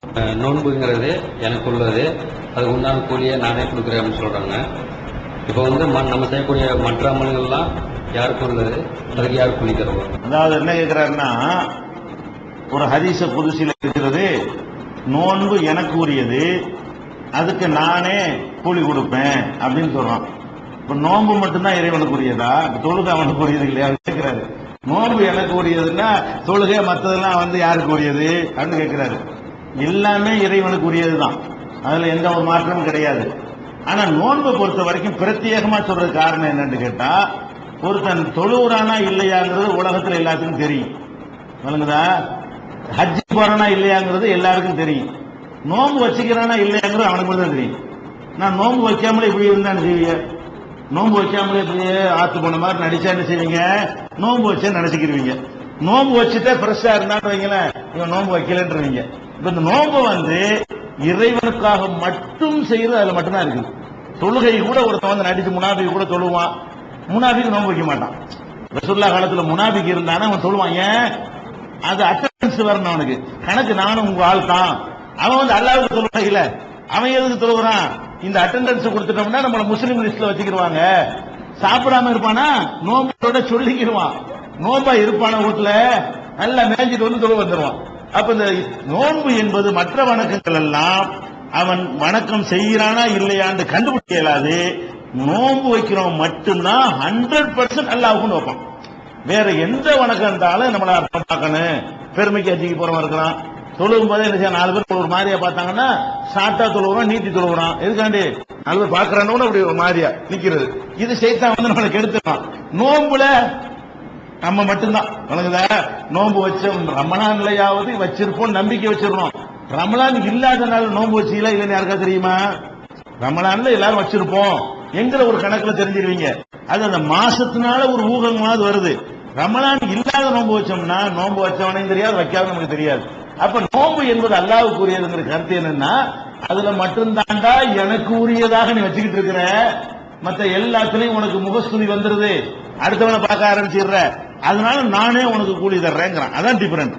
நோன்புங்கிறது எனக்கு உள்ளது, அதுக்கு உண்டான கூலியை நானே கொடுக்குறேன் அப்படின்னு சொல்றாங்க. இப்போ வந்து நம்ம செய்யக்கூடிய மற்ற அமல்கள்லாம் யாருக்கு உள்ளது, அதுக்கு யார் கூலி தருவோம்? அதாவது என்ன கேட்கிறாருன்னா, ஒரு ஹதீஸ குதுசில இருக்கிறது, நோன்பு எனக்கு உரியது, அதுக்கு நானே கூலி கொடுப்பேன் அப்படின்னு சொல்றான். இப்ப நோன்பு மட்டும்தான் இறைவனுக்கு உரியதா, தொழுகை அவனுக்கு உரியது இல்லையா கேட்கிறாரு. நோன்பு எனக்கு உரியதுன்னா தொழுகை மற்றதெல்லாம் வந்து யாருக்கு உரியது அப்படின்னு கேட்கிறாரு. எல்லாமே இறைவனுக்கு உரியதுதான், அதுல எந்த ஒரு மாற்றமும் கிடையாது. ஆனா நோன்பை பொறுத்த வரைக்கும் பிரத்யேகமா சொல்றது காரணம் என்னன்னு கேட்டா, ஒருத்தன் தொழுவுறானா இல்லையாங்கிறது உலகத்துல எல்லாத்துக்கும் தெரியும். சொல்லுங்கதா, ஹஜ்ஜி போறானா இல்லையாங்கிறது எல்லாருக்கும் தெரியும். நோன்பு வச்சுக்கிறானா இல்லையாங்கிறது அவனுக்கு மட்டும் தான் தெரியும். நான் நோன்பு வைக்காமலே இப்படி இருந்தான்னு செய்வீங்க, நோன்பு வைக்காமலே இப்படியே ஆத்து போன மாதிரி நடிச்சா என்ன செய்வீங்க, நோன்பு வச்சா நினைச்சுக்கிருவீங்க. நோன்பு வச்சுட்டா ஃப்ரெஷ்ஷா இருந்தான்னு வைங்களேன், இவன் நோன்பு வைக்கலன்றீங்க. இப்ப இந்த நோன்பு வந்து இறைவனுக்காக மட்டும் செய்யறது அதுல மட்டும்தான் இருக்குது. தொழுகை கூட ஒருத்தன் வந்து நடிச்சு முனாபிக்கு கூட தொழுவான், முனாபிக்கு நோன்பு வைக்க மாட்டான். ரசூலுல்லாஹ் காலத்துல முனாபிக்கு இருந்தானா அவன் தொழுவான். ஏன்? அது அட்டெண்டன்ஸ் வரணும் அவனுக்கு, கணக்கு நானும் உங்க ஆள் தான். அவன் வந்து அல்லாஹ்வுக்கு தொழுவான் இல்ல, அவன் எதுக்கு தொழுகிறான்? இந்த அட்டெண்டன்ஸ் கொடுத்துட்டோம்னா நம்மள முஸ்லீம் லிஸ்ட்ல வச்சுக்கிடுவாங்க. சாப்பிடாம இருப்பானா நோம்போட சொல்லிக்கிடுவான், நோம்பா இருப்பான வீட்டுல நல்லா மேய்ஞ்சிட்டு வந்து தொழு வந்துடுவான். அப்ப இந்த நோன்பு என்பது மற்ற வணக்கங்கள் எல்லாம் அவன் வணக்கம் செய்கிறானா இல்லையான்னு கண்டுபிடிக்க இயலாது. நோன்பு வைக்கிறவன் மட்டும்தான் 100% அல்லாஹ்வுக்கு வைப்பான். வேற எந்த வணக்கம் இருந்தாலும் நம்மள அர்த்தம் பார்க்கணும். பெருமைக்கு அஜிக்கு போறவன் இருக்கிறான், தொழுகும் போதே என்ன செய்ய, 4 பேர் ஒரு மாதிரியா பார்த்தாங்கன்னா ஷார்ட்டா தொழுகிறான், நீட்டி தொழுகிறான். எதுக்காண்டி? 4 பேர் பார்க்கறான்னு அப்படி ஒரு மாதிரியா நிக்கிறது. இது சைத்தான் வந்து நம்மளை கெடுத்துறான். நோன்புல நம்ம மட்டும்தான் வணங்குதா, நோன்பு வச்சோம் ரமலான்லயாவது வச்சிருப்போம், நம்பிக்கை வச்சிருக்கோம். ரமலான் இல்லாத நாள் நோன்பு வச்சீங்களா இல்லைன்னு யாருக்கா தெரியுமா? ரமலான்ல எல்லாரும் வச்சிருப்போம் என்கிற ஒரு கணக்குல தெரிஞ்சிருவீங்க. அது அந்த மாசத்தினால ஒரு ஊகமாவது வருது. ரமலான் இல்லாத நோன்பு வச்சோம்னா நோன்பு வச்சவனையும் தெரியாது, வைக்காத நமக்கு தெரியாது. அப்ப நோன்பு என்பது அல்லாஹ்வுக்கு உரியதுங்கிற கருத்து என்னன்னா, அதுல மட்டும்தாண்டா எனக்கு உரியதாக நீ வச்சுக்கிட்டு இருக்கிற, மத்த எல்லாத்துலயும் உனக்கு முகஸ்துதி வந்துருது, அடுத்தவனை பார்க்க ஆரம்பிச்சிடுற, அதனால நானே உனக்கு கூலி தர்றேங்கிறான். அதான் டிஃபரெண்ட்.